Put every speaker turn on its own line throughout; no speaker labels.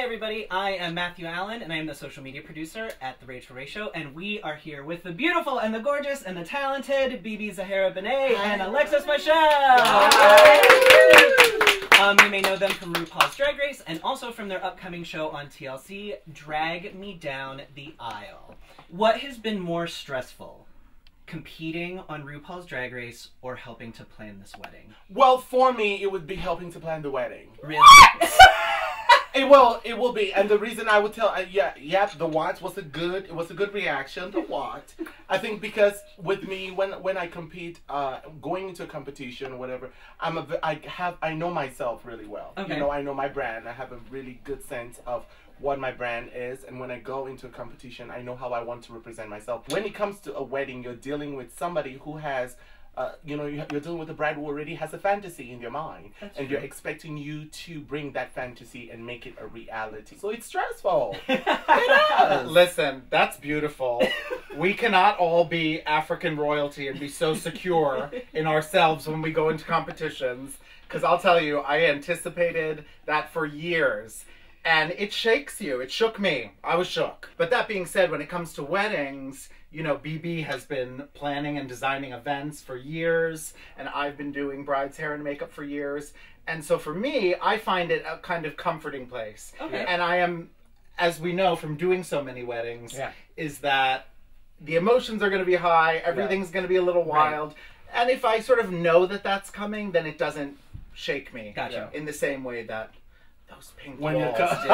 everybody, I am Matthew Allen, and I am the social media producer at The Rachael Show, and we are here with the beautiful and the gorgeous and the talented BeBe Zahara Benet and Alexis Michelle! You may know them from RuPaul's Drag Race and also from their upcoming show on TLC, Drag Me Down the Aisle. What has been more stressful? Competing on RuPaul's Drag Race or helping to plan this wedding?
Well, for me, it would be helping to plan the wedding.
Really?
It will be, and the reason I would tell, the what was a good reaction. The what? I think because with me, when I compete, going into a competition, whatever, I know myself really well.
Okay.
You know, I know my brand. I have a really good sense of what my brand is, and when I go into a competition, I know how I want to represent myself. When it comes to a wedding, you're dealing with somebody who has, you're dealing with a bride who already has a fantasy in their mind.
That's
and
true.
You're expecting you to bring that fantasy and make it a reality. So it's stressful. It is.
Listen, that's beautiful. We cannot all be African royalty and be so secure in ourselves when we go into competitions. Because I'll tell you, I anticipated that for years. And it shakes you. It shook me. I was shook. But that being said, when it comes to weddings, you know, BeBe has been planning and designing events for years, and I've been doing bride's hair and makeup for years. And so for me, I find it a kind of comforting place.
Okay.
And I am, as we know from doing so many weddings, is that the emotions are going to be high, everything's going to be a little wild. And if I sort of know that that's coming, then it doesn't shake me.
Gotcha.
In the same way that those pink
When
walls
you're
did.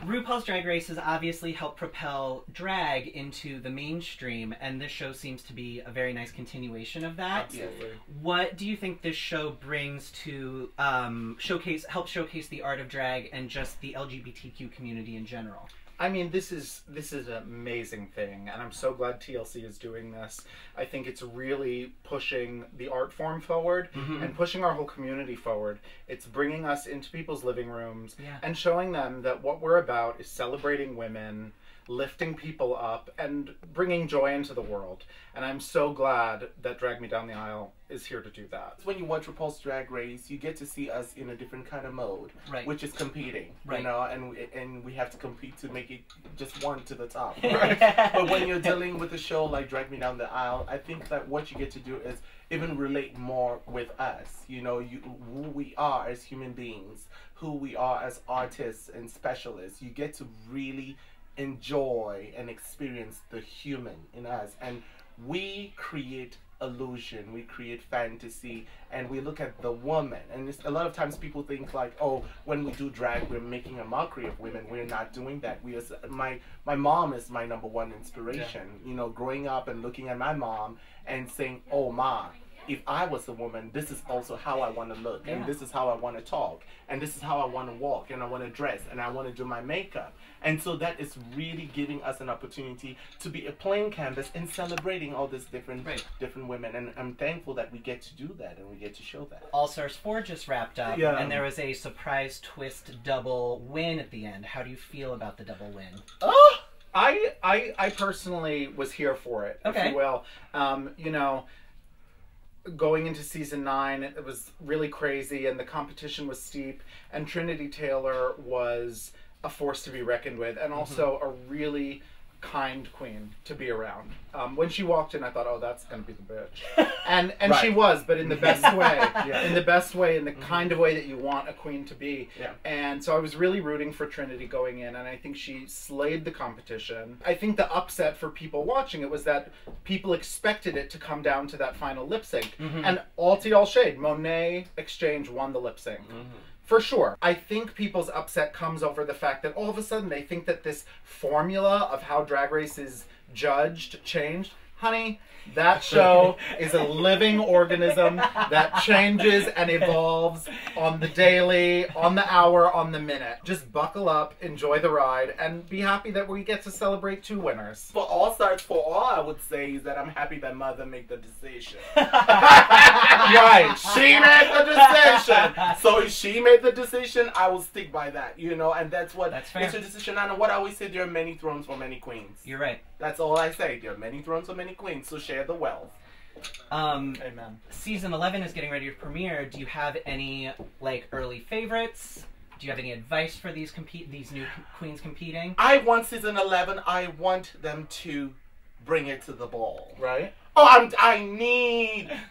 RuPaul's Drag Race has obviously helped propel drag into the mainstream, and this show seems to be a very nice continuation of that.
Absolutely.
What do you think this show brings to help showcase the art of drag and just the LGBTQ community in general?
I mean, this is an amazing thing, and I'm so glad TLC is doing this. I think it's really pushing the art form forward and pushing our whole community forward. It's bringing us into people's living rooms and showing them that what we're about is celebrating women, lifting people up, and bringing joy into the world. And I'm so glad that Drag Me Down the Aisle is here to do that.
When you watch RuPaul's Drag Race, you get to see us in a different kind of mode, which is competing, you know, and we have to compete to make it just one to the top, right? But when you're dealing with a show like Drag Me Down the Aisle, I think that what you get to do is even relate more with us, you know, who we are as human beings, who we are as artists and specialists. You get to really enjoy and experience the human in us, and we create illusion, we create fantasy, and we look at the woman. And a lot of times people think like, oh, when we do drag, we're making a mockery of women. We're not doing that. My mom is my #1 inspiration. You know, growing up and looking at my mom and saying, oh ma, if I was a woman, this is also how I want to look, and this is how I want to talk, and this is how I want to walk, and I want to dress, and I want to do my makeup. And so that is really giving us an opportunity to be a plain canvas and celebrating all these different women. And I'm thankful that we get to do that and we get to show that.
All Stars 4 just wrapped up, and there was a surprise twist double win at the end. How do you feel about the double win?
Oh, I personally was here for it, if you will. You know, going into season 9, it was really crazy, and the competition was steep, and Trinity Taylor was a force to be reckoned with, and also a really kind queen to be around. When she walked in, I thought, oh, that's gonna be the bitch, and she was, but in the best way, in the best way, in the kind of way that you want a queen to be. And so I was really rooting for Trinity going in, and I think she slayed the competition. I think the upset for people watching it was that people expected it to come down to that final lip sync, and all tea, all shade, Monet Exchange won the lip sync. For sure. I think people's upset comes over the fact that all of a sudden they think that this formula of how Drag Race is judged changed. Honey, that show is a living organism that changes and evolves on the daily, on the hour, on the minute. Just buckle up, enjoy the ride, and be happy that we get to celebrate 2 winners.
For All Stars 4, all I would say is that I'm happy that Mother made the decision.
Right.
She made the decision. So if she made the decision, I will stick by that, you know, and that's what
fair.
It's a decision. And what I always say, there are many thrones for many queens.
You're right.
That's all I say. There are many thrones for many queens, so share the wealth.
Amen.
Season 11 is getting ready to premiere. Do you have any, like, early favorites? Do you have any advice for these new queens competing?
I want season 11. I want them to bring it to the ball.
Right?
Oh,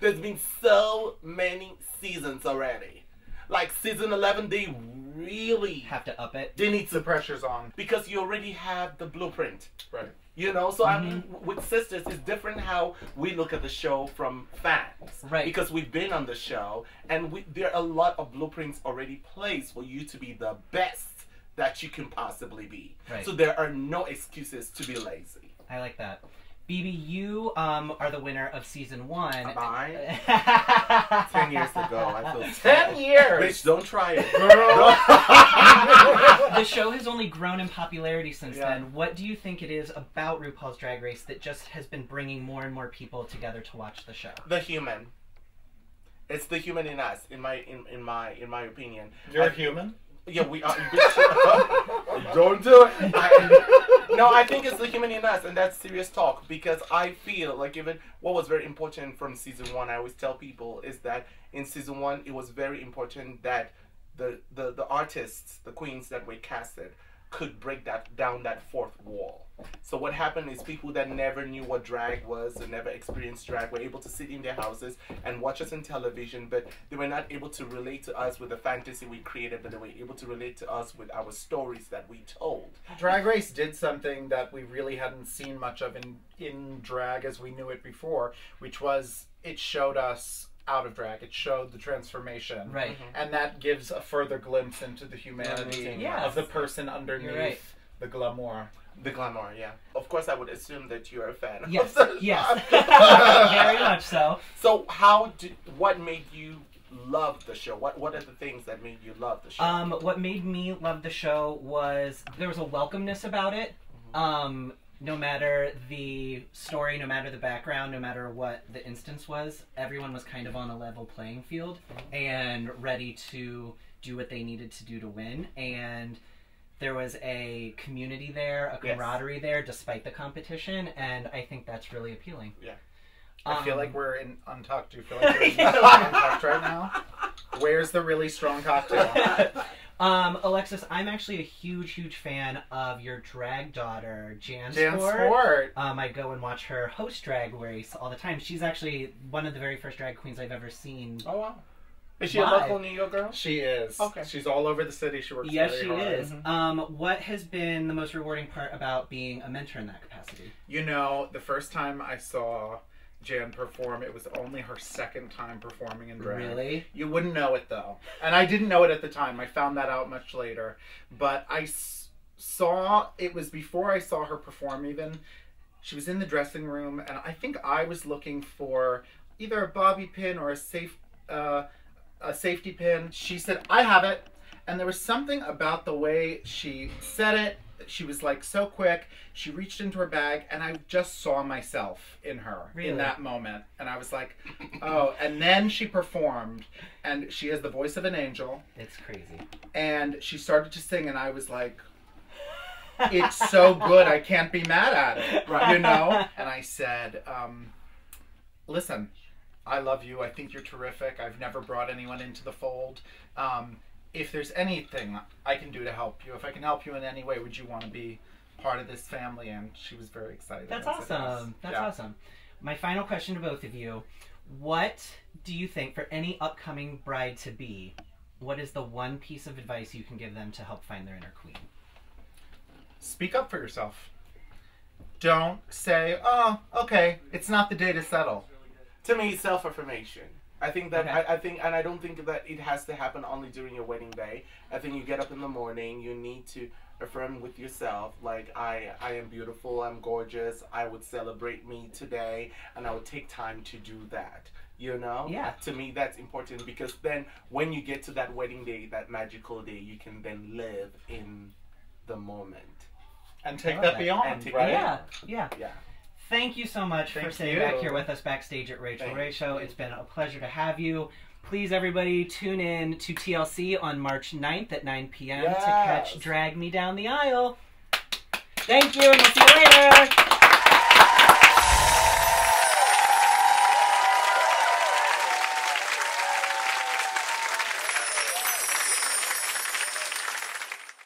there's been so many seasons already. Like season 11, they really
have to up it.
They need to.
The pressure's on.
Because you already have the blueprint.
Right.
You know, so I mean, with Sisters, it's different how we look at the show from fans.
Right.
Because we've been on the show, and there are a lot of blueprints already placed for you to be the best that you can possibly be.
Right.
So there are no excuses to be lazy.
I like that. BeBe, you are the winner of season 1.
Am I? 10 years ago, I feel
10 years!
Bitch, don't try it. Girl!
The show has only grown in popularity since then. What do you think it is about RuPaul's Drag Race that just has been bringing more and more people together to watch the show?
The human. It's the human in us, in my opinion.
You're a human?
Yeah, we are. Don't do it. I think it's the human in us, and that's serious talk, because I feel like even what was very important from season 1, I always tell people, is that in season 1, it was very important that the artists, the queens that were casted, could break down that fourth wall. So what happened is people that never knew what drag was and never experienced drag were able to sit in their houses and watch us on television, but they were not able to relate to us with the fantasy we created, but they were able to relate to us with our stories that we told.
Drag Race did something that we really hadn't seen much of in drag as we knew it before, which was it showed us out of drag. It showed the transformation.
Right.
And that gives a further glimpse into the humanity of the person underneath the glamour.
The glamour, yeah. Of course, I would assume that you're a fan.
Yes, yes. Very much so.
So what made you love the show? What are the things that made you love the show?
What made me love the show was there was a welcomeness about it. No matter the story, no matter the background, no matter what the instance was, everyone was kind of on a level playing field and ready to do what they needed to do to win. And there was a community there, a camaraderie there, despite the competition, and I think that's really appealing.
Yeah.
I feel like we're in Untucked. Do you feel like we're in Untucked right now? Where's the really strong cocktail?
Alexis, I'm actually a huge fan of your drag daughter, Jan
Sport.
I go and watch her host Drag Race all the time. She's actually one of the very first drag queens I've ever seen.
Oh, wow. Is she a local New York girl?
She is. Okay. She's all over the city. She works really hard.
Yes, she is. What has been the most rewarding part about being a mentor in that capacity?
You know, the first time I saw Jan perform, it was only her second time performing in drag.
Really?
You wouldn't know it, though. And I didn't know it at the time. I found that out much later. But I saw, it was before I saw her perform even. She was in the dressing room, and I think I was looking for either a bobby pin or a safety pin. She said, "I have it." And there was something about the way she said it. She was like so quick. She reached into her bag, and I just saw myself in her in that moment. And I was like, oh. And then she performed, and she has the voice of an angel.
It's crazy.
And she started to sing, and I was like, it's so good, I can't be mad at it, you know? And I said, listen, I love you. I think you're terrific. I've never brought anyone into the fold. If there's anything I can do to help you, if I can help you in any way, would you want to be part of this family? And she was very excited.
That's awesome. That's awesome. My final question to both of you. What do you think, for any upcoming bride-to-be, what is the one piece of advice you can give them to help find their inner queen?
Speak up for yourself. Don't say, oh, okay, it's not the day to settle.
To me, self-affirmation. I think that I think, and I don't think that it has to happen only during your wedding day. I think you get up in the morning, you need to affirm with yourself, like, I am beautiful, I'm gorgeous, I would celebrate me today, and I would take time to do that. You know?
Yeah.
To me, that's important, because then when you get to that wedding day, that magical day, you can then live in the moment.
And take that beyond, right?
Yeah. Thank you so much for sitting back here with us backstage at Rachael Ray Show. It's been a pleasure to have you. Please, everybody, tune in to TLC on March 9th at 9 p.m. to catch Drag Me Down the Aisle. Thank you, and we'll see you later.